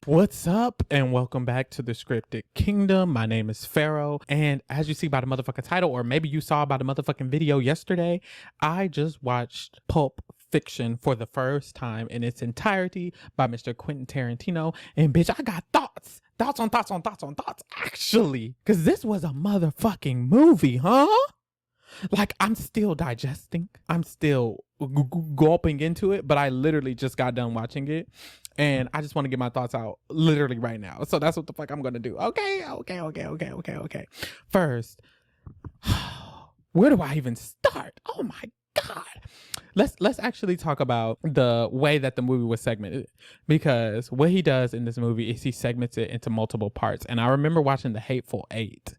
What's up, and welcome back to the Scripted Kingdom. My name is Pharaoh, and as you see by the motherfucking title, or maybe you saw by the motherfucking video yesterday, I just watched Pulp Fiction for the first time in its entirety by Mr. Quentin Tarantino, and bitch, I got thoughts on thoughts, actually, because this was a motherfucking movie, huh? Like, I'm still digesting. I'm still gulping into it, but I literally just got done watching it. And I just want to get my thoughts out literally right now. So that's what the fuck I'm going to do. Okay. First, where do I even start? Oh my God. Let's actually talk about the way that the movie was segmented, because what he does in this movie is he segments it into multiple parts. And I remember watching The Hateful Eight.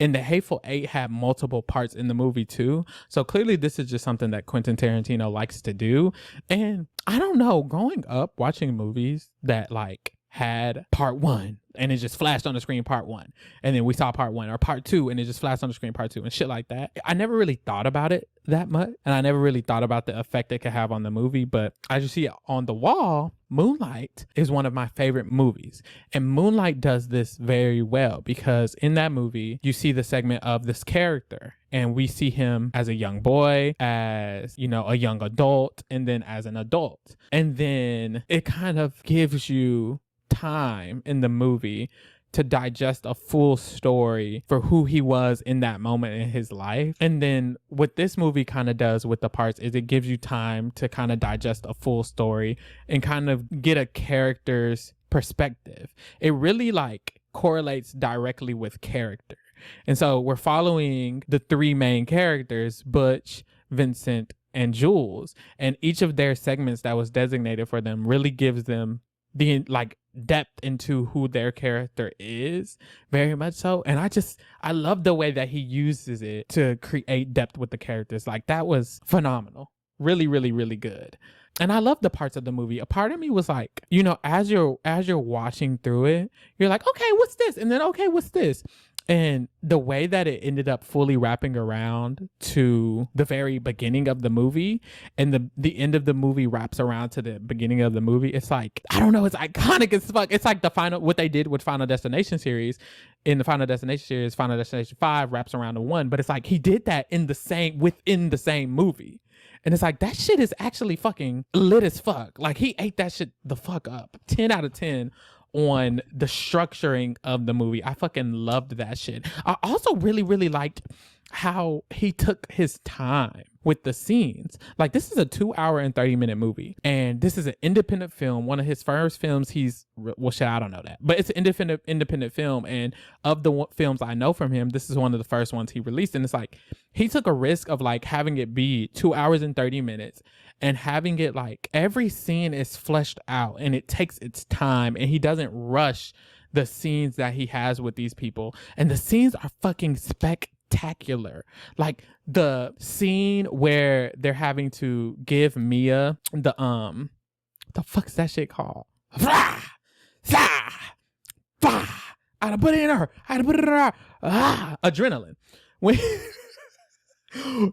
And The Hateful Eight had multiple parts in the movie too. So clearly this is just something that Quentin Tarantino likes to do. And I don't know, growing up watching movies that like had part one and it just flashed on the screen part one, and then we saw part one, or part two and it just flashed on the screen part two, and shit like that, I never really thought about it that much, and I never really thought about the effect it could have on the movie. But as you see on the wall, Moonlight is one of my favorite movies, and Moonlight does this very well, because in that movie you see the segment of this character, and we see him as a young boy, as, you know, a young adult, and then as an adult, and then it kind of gives you time in the movie to digest a full story for who he was in that moment in his life. And then what this movie kind of does with the parts is it gives you time to kind of digest a full story and kind of get a character's perspective. It really like correlates directly with character. And so we're following the three main characters, Butch, Vincent, and Jules, and each of their segments that was designated for them really gives them the like depth into who their character is, very much so. And I love the way that he uses it to create depth with the characters. Like, that was phenomenal. Really, really, really good. And I love the parts of the movie. A part of me was like, you know, as you're watching through it, you're like, okay, what's this? And then, okay, what's this? And the way that it ended up fully wrapping around to the very beginning of the movie, and the end of the movie wraps around to the beginning of the movie, it's like, I don't know, it's iconic as fuck. It's like what they did with Final Destination series. In the Final Destination series, Final Destination 5 wraps around to 1, but it's like he did that within the same movie. And it's like, that shit is actually fucking lit as fuck. Like, he ate that shit the fuck up. 10 out of 10 on the structuring of the movie. I fucking loved that shit. I also really, really liked how he took his time with the scenes. Like, this is a 2-hour and 30-minute movie, and this is an independent film, one of his first films. I don't know that, but it's an independent film, and of the films I know from him, this is one of the first ones he released. And it's like, he took a risk of like having it be 2 hours and 30 minutes and having it like every scene is fleshed out and it takes its time, and he doesn't rush the scenes that he has with these people, and the scenes are fucking spectacular. Like, the scene where they're having to give Mia the fuck's that shit called? I had to put it in her. Adrenaline. When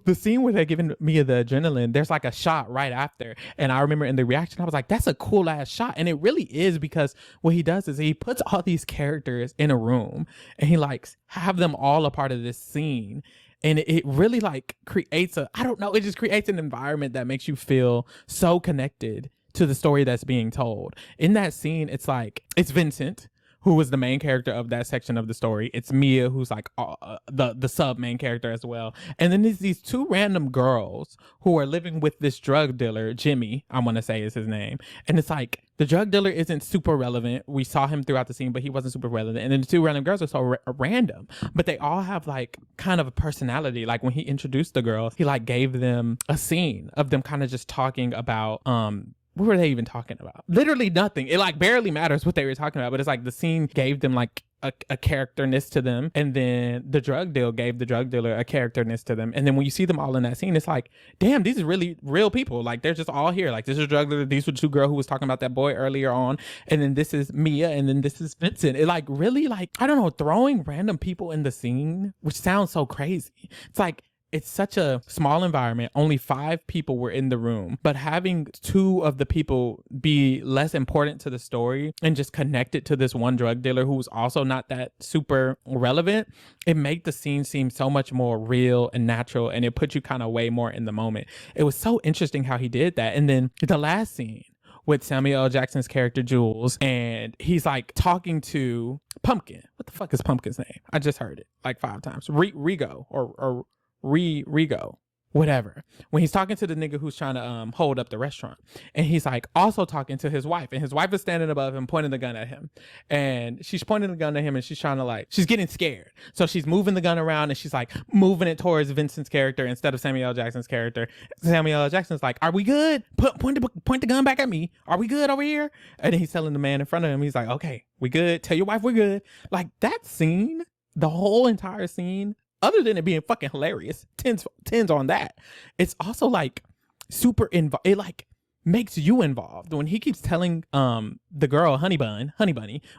the scene where they're giving Mia the adrenaline, there's like a shot right after, and I remember in the reaction I was like, that's a cool ass shot. And it really is, because what he does is he puts all these characters in a room and he likes have them all a part of this scene, and it really like creates it just creates an environment that makes you feel so connected to the story that's being told. In that scene, it's like, it's Vincent, who was the main character of that section of the story. It's Mia, who's like the sub main character as well. And then there's these two random girls who are living with this drug dealer, Jimmy, I'm going to say is his name. And it's like, the drug dealer isn't super relevant. We saw him throughout the scene, but he wasn't super relevant. And then the two random girls are so random, but they all have like kind of a personality. Like, when he introduced the girls, he like gave them a scene of them kind of just talking about, what were they even talking about? Literally nothing. It like barely matters what they were talking about, but it's like the scene gave them like a characterness to them, and then the drug deal gave the drug dealer a characterness to them. And then when you see them all in that scene, it's like, damn, these are really real people. Like, they're just all here. Like, this is a drug dealer, these were two girls who was talking about that boy earlier on, and then this is Mia, and then this is Vincent. It like really, like, I don't know, throwing random people in the scene, which sounds so crazy. It's like, it's such a small environment. Only 5 people were in the room, but having 2 of the people be less important to the story and just connected to this one drug dealer who's also not that super relevant, it made the scene seem so much more real and natural, and it put you kind of way more in the moment. It was so interesting how he did that. And then the last scene with Samuel L. Jackson's character Jules, and he's like talking to Pumpkin. What the fuck is Pumpkin's name? I just heard it like 5 times. Rigo or Rigo, whatever. When he's talking to the nigga who's trying to hold up the restaurant, and he's like also talking to his wife, and his wife is standing above him pointing the gun at him, and she's pointing the gun at him, and she's trying to like, she's getting scared, so she's moving the gun around, and she's like moving it towards Vincent's character instead of Samuel L. Jackson's character. Samuel L. Jackson's like, are we good? Point the gun back at me. Are we good over here? And then he's telling the man in front of him, he's like, okay, we good. Tell your wife we're good. Like that scene, the whole entire scene, other than it being fucking hilarious, tens on that, it's also like super it like makes you involved. When he keeps telling the girl Honey Bunny,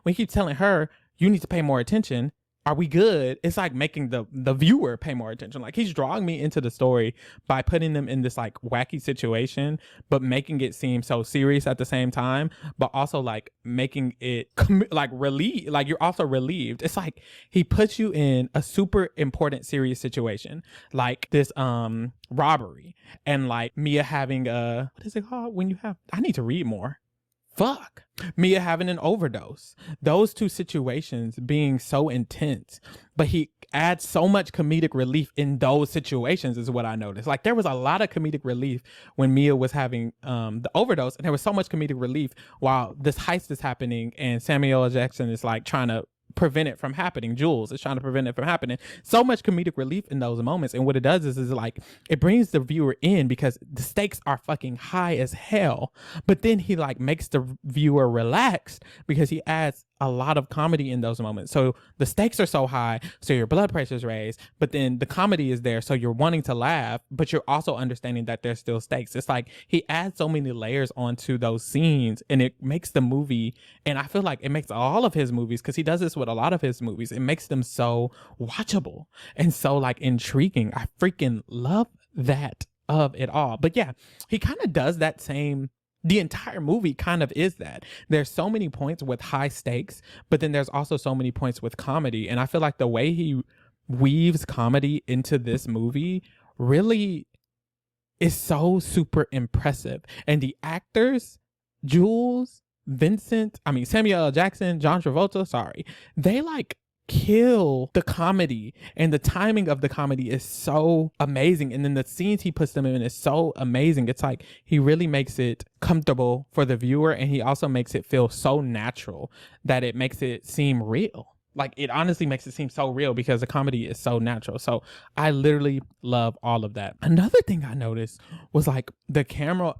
when he keeps telling her you need to pay more attention, are we good? It's like making the viewer pay more attention. Like he's drawing me into the story by putting them in this like wacky situation, but making it seem so serious at the same time, but also like making it like relieved. Like you're also relieved. It's like he puts you in a super important serious situation, like this robbery, and like Mia having a, what is it called when you have, I need to read more. Fuck. Mia having an overdose. Those 2 situations being so intense, but he adds so much comedic relief in those situations is what I noticed. Like there was a lot of comedic relief when Mia was having the overdose, and there was so much comedic relief while this heist is happening and Samuel L. Jackson is like trying to prevent it from happening. Jules is trying to prevent it from happening. So much comedic relief in those moments. And what it does is like, it brings the viewer in because the stakes are fucking high as hell. But then he like makes the viewer relaxed because he adds a lot of comedy in those moments. So the stakes are so high, so your blood pressure is raised, but then the comedy is there, so you're wanting to laugh, but you're also understanding that there's still stakes. It's like he adds so many layers onto those scenes, and it makes the movie, and I feel like it makes all of his movies, because he does this with a lot of his movies, it makes them so watchable and so like intriguing. I freaking love that of it all. But yeah, he kind of does that same, the entire movie kind of is that. There's so many points with high stakes, but then there's also so many points with comedy. And I feel like the way he weaves comedy into this movie really is so super impressive. And the actors, Jules, Samuel L. Jackson, John Travolta, they like kill the comedy, and the timing of the comedy is so amazing, and then the scenes he puts them in is so amazing. It's like he really makes it comfortable for the viewer, and he also makes it feel so natural that it makes it seem real. Like it honestly makes it seem so real because the comedy is so natural. So I literally love all of that. Another thing I noticed was like the camera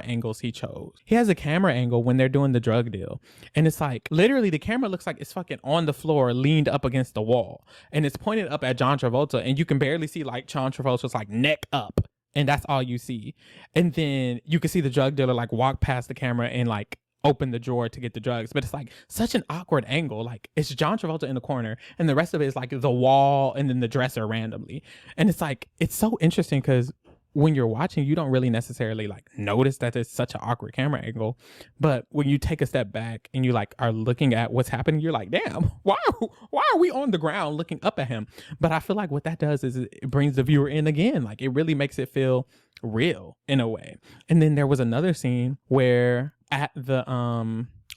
angles he chose. He has a camera angle when they're doing the drug deal, and it's like literally the camera looks like it's fucking on the floor, leaned up against the wall, and it's pointed up at John Travolta, and you can barely see like John Travolta's like neck up, and that's all you see. And then you can see the drug dealer like walk past the camera and like open the drawer to get the drugs, but it's like such an awkward angle. Like it's John Travolta in the corner, and the rest of it is like the wall and then the dresser randomly. And it's like, it's so interesting because when you're watching, you don't really necessarily like notice that it's such an awkward camera angle. But when you take a step back and you like are looking at what's happening, you're like, damn, why are we on the ground looking up at him? But I feel like what that does is it brings the viewer in again. Like it really makes it feel real in a way. And then there was another scene where at the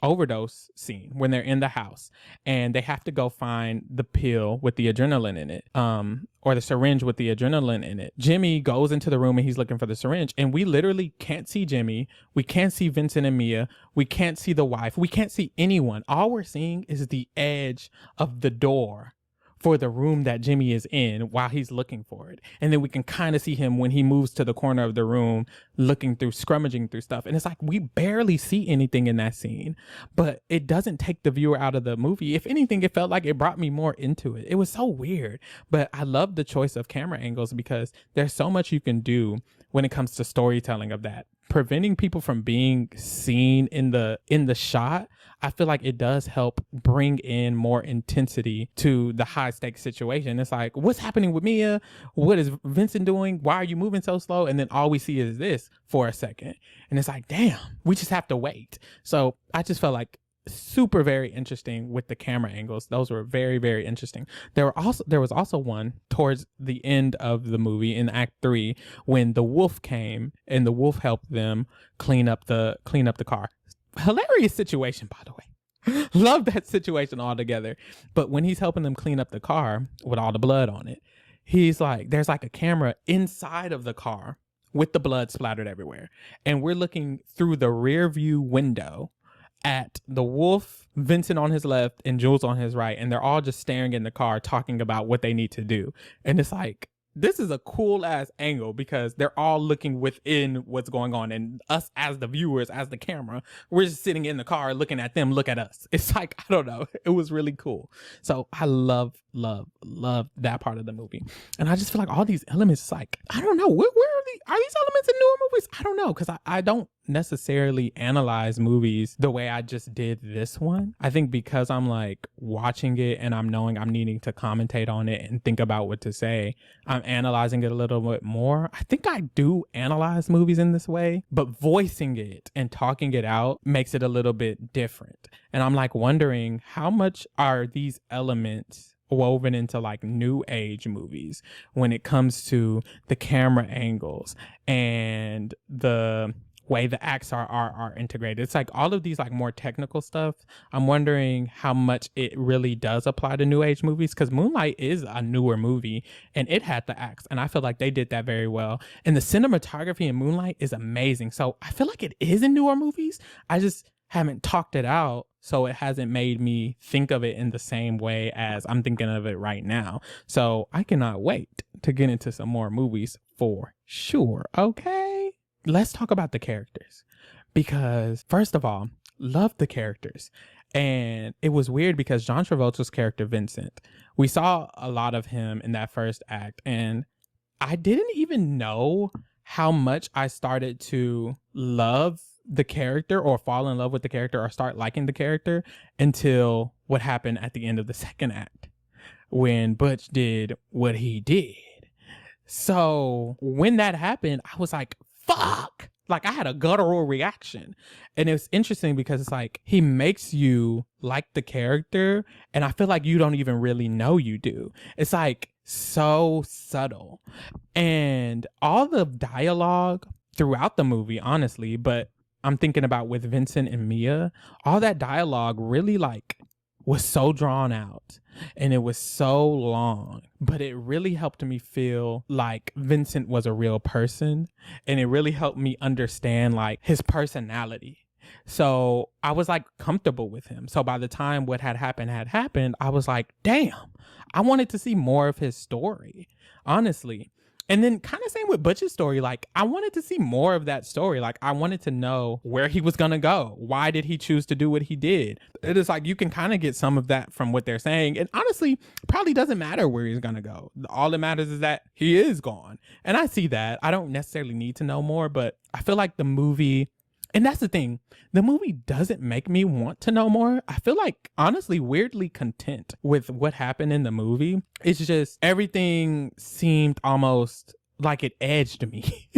overdose scene, when they're in the house and they have to go find the pill with the adrenaline in it, or the syringe with the adrenaline in it. Jimmy goes into the room and he's looking for the syringe, and we literally can't see Jimmy. We can't see Vincent and Mia. We can't see the wife. We can't see anyone. All we're seeing is the edge of the door for the room that Jimmy is in while he's looking for it. And then we can kind of see him when he moves to the corner of the room, looking through, scrummaging through stuff. And it's like, we barely see anything in that scene, but it doesn't take the viewer out of the movie. If anything, it felt like it brought me more into it. It was so weird, but I love the choice of camera angles because there's so much you can do when it comes to storytelling of that. Preventing people from being seen in the shot, I feel like it does help bring in more intensity to the high stakes situation. It's like, what's happening with Mia? What is Vincent doing? Why are you moving so slow? And then all we see is this for a second. And it's like, damn, we just have to wait. So I just felt like super very interesting with the camera angles. Those were very, very interesting. There was also one towards the end of the movie in Act 3 when the wolf came and the wolf helped them clean up the car. Hilarious situation, by the way. Love that situation altogether. But when he's helping them clean up the car with all the blood on it, he's like, there's like a camera inside of the car with the blood splattered everywhere. And we're looking through the rear view window at the wolf, Vincent on his left and Jules on his right. And they're all just staring in the car talking about what they need to do. And it's like, this is a cool ass angle because they're all looking within what's going on, and us as the viewers, as the camera, we're just sitting in the car looking at them look at us. It's like, I don't know, it was really cool. So I love that part of the movie. And I just feel like all these elements, it's like, I don't know, where are these elements in newer movies? I don't know, because I don't necessarily analyze movies the way I just did this one. I think because I'm like watching it and I'm knowing I'm needing to commentate on it and think about what to say, I'm analyzing it a little bit more. I think I do analyze movies in this way, but voicing it and talking it out makes it a little bit different. And I'm like wondering, how much are these elements woven into like new age movies when it comes to the camera angles and the way the acts are integrated? It's like all of these like more technical stuff. I'm wondering how much it really does apply to new age movies, because Moonlight is a newer movie and it had the acts, and I feel like they did that very well. And the cinematography in Moonlight is amazing. So I feel like it is in newer movies. I just haven't talked it out, so it hasn't made me think of it in the same way as I'm thinking of it right now. So I cannot wait to get into some more movies for sure. Okay, let's talk about the characters, because first of all, love the characters. And it was weird because John Travolta's character Vincent, we saw a lot of him in that first act, and I didn't even know how much I started to love the character or fall in love with the character or start liking the character until what happened at the end of the second act when Butch did what he did. So when that happened, I was like, fuck. Like, I had a guttural reaction. And it's interesting because it's like he makes you like the character, and I feel like you don't even really know you do. It's like so subtle. And all the dialogue throughout the movie, honestly, but I'm thinking about with Vincent and Mia, all that dialogue really like was so drawn out and it was so long, but it really helped me feel like Vincent was a real person, and it really helped me understand like his personality. So I was like comfortable with him. So by the time what had happened, I was like, damn, I wanted to see more of his story, honestly. And then kind of same with Butch's story. Like, I wanted to see more of that story. Like, I wanted to know where he was going to go. Why did he choose to do what he did? It is like, you can kind of get some of that from what they're saying. And honestly, probably doesn't matter where he's going to go. All that matters is that he is gone. And I see that. I don't necessarily need to know more, but I feel like the movie, and that's the thing, the movie doesn't make me want to know more. I feel like, honestly, weirdly content with what happened in the movie. It's just everything seemed almost like it edged me.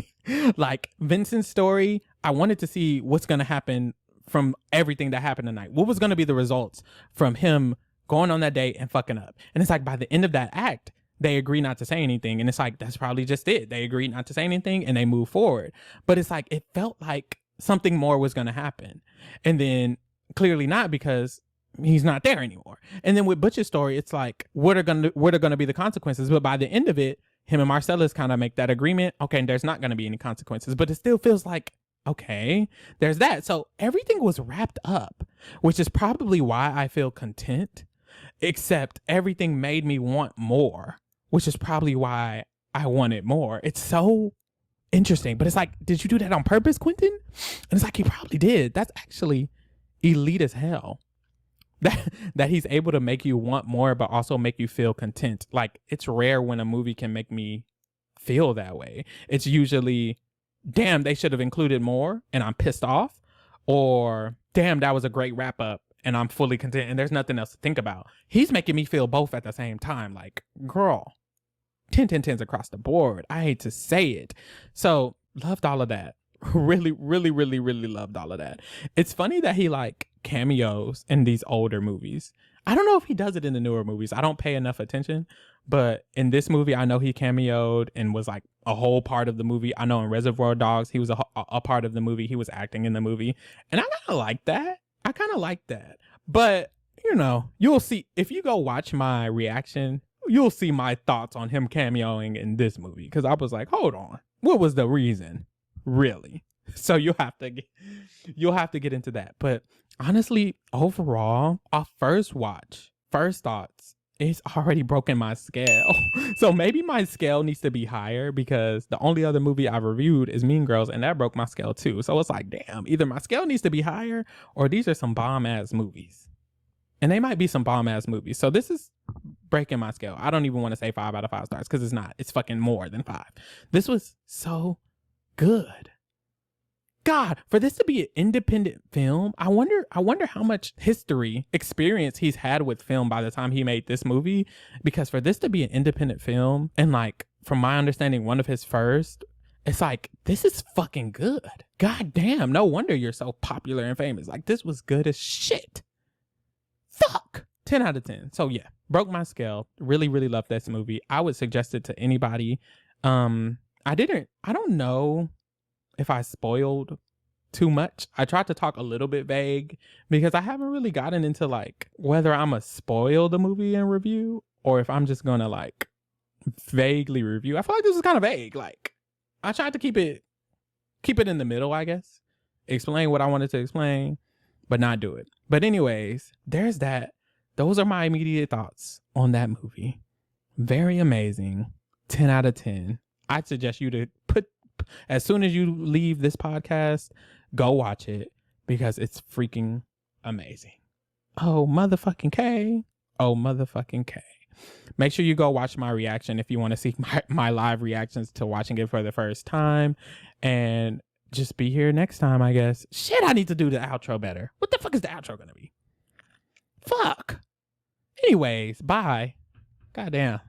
Like Vincent's story, I wanted to see what's going to happen from everything that happened tonight. What was going to be the results from him going on that date and fucking up? And it's like by the end of that act, they agree not to say anything. And it's like, that's probably just it. They agreed not to say anything and they move forward. But it's like, it felt like something more was going to happen. And then clearly not, because he's not there anymore. And then with Butch's story, it's like, what are going to be the consequences? But by the end of it, him and Marcellus kind of make that agreement. Okay, there's not going to be any consequences, but it still feels like, okay, there's that. So everything was wrapped up, which is probably why I feel content, except everything made me want more, which is probably why I wanted more. It's so interesting, but it's like, did you do that on purpose, Quentin? And it's like, he probably did. That's actually elite as hell. That he's able to make you want more, but also make you feel content. Like, it's rare when a movie can make me feel that way. It's usually, damn, they should have included more and I'm pissed off, or damn, that was a great wrap up and I'm fully content and there's nothing else to think about. He's making me feel both at the same time. Like, girl, 10, 10, 10s across the board. I hate to say it. So loved all of that. Really, really, really, really loved all of that. It's funny that he like cameos in these older movies. I don't know if he does it in the newer movies. I don't pay enough attention. But in this movie, I know he cameoed and was like a whole part of the movie. I know in Reservoir Dogs, he was a part of the movie. He was acting in the movie. And I kind of like that. But, you know, you'll see. If you go watch my reaction, you'll see my thoughts on him cameoing in this movie. Because I was like, hold on. What was the reason? Really? So you'll have to get into that. But honestly, overall, our first watch, first thoughts, it's already broken my scale. So maybe my scale needs to be higher because the only other movie I've reviewed is Mean Girls, and that broke my scale too. So it's like, damn, either my scale needs to be higher or these are some bomb ass movies. And they might be some bomb ass movies. So this is breaking my scale. I don't even want to say 5 out of 5 stars because it's not. It's fucking more than 5. This was so good. God, for this to be an independent film, I wonder how much history experience he's had with film by the time he made this movie. Because for this to be an independent film, and like from my understanding, one of his first, it's like, this is fucking good. God damn, no wonder you're so popular and famous. Like, this was good as shit. Fuck. 10 out of 10. So yeah, broke my scale. Really, really loved this movie. I would suggest it to anybody. I don't know if I spoiled too much. I tried to talk a little bit vague because I haven't really gotten into like whether I'm gonna spoil the movie and review or if I'm just gonna like vaguely review. I feel like this is kind of vague. Like, I tried to keep it in the middle, I guess. Explain what I wanted to explain, but not do it. But anyways, there's that. Those are my immediate thoughts on that movie. Very amazing. 10 out of 10. I'd suggest you to as soon as you leave this podcast, go watch it because it's freaking amazing. Oh, motherfucking K. Oh, motherfucking K. Make sure you go watch my reaction if you want to see my live reactions to watching it for the first time. And just be here next time, I guess. Shit, I need to do the outro better. What the fuck is the outro going to be? Fuck. Anyways, bye. Goddamn.